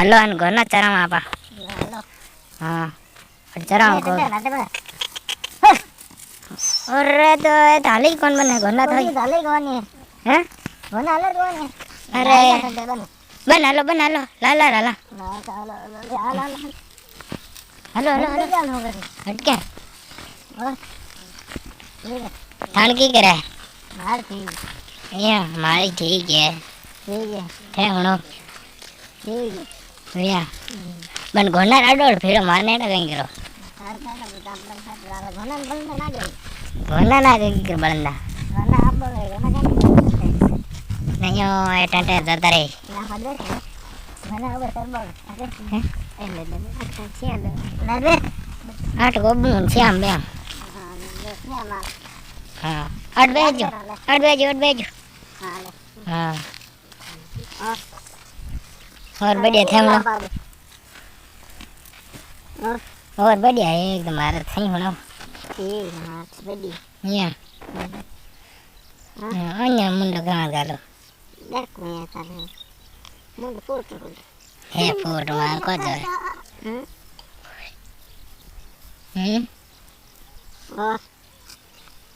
hello अन gonna चराम आपा hello हां चराम को नाते बा अरे तो थाली कौन बने गोना थाई थाली कौन है हैं गोना अलग कौन है अरे बन बना लो लाला लाला हेलो हेलो हेलो हट के थान की करे मार ठीक ये हमारी ठीक है थे हणो ठीक भैया बन गोना डाडोल फिर मारने ना कहीं करो गोना ना कहीं कर बलंदा नहीं हो ए टंटे जाता रे आठ को बून श्याम बे हां अट बेजो हां और बढ़िया थे हम लोग और बढ़िया है एकदम मारे सही होना ठीक हां बढ़िया ये अन्य मुंडो कहाँ गालो देखो ये ताले मुंड फोटो हे फोटो मार को जो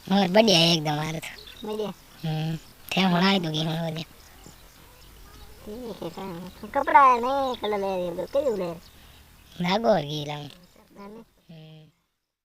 और बढ़िया है एकदम मारे तो बढ़िया थे होना ही दोगी होना बढ़िया ठीक है कपड़ा नहीं कलर ले तो क्यों ले नागो गीला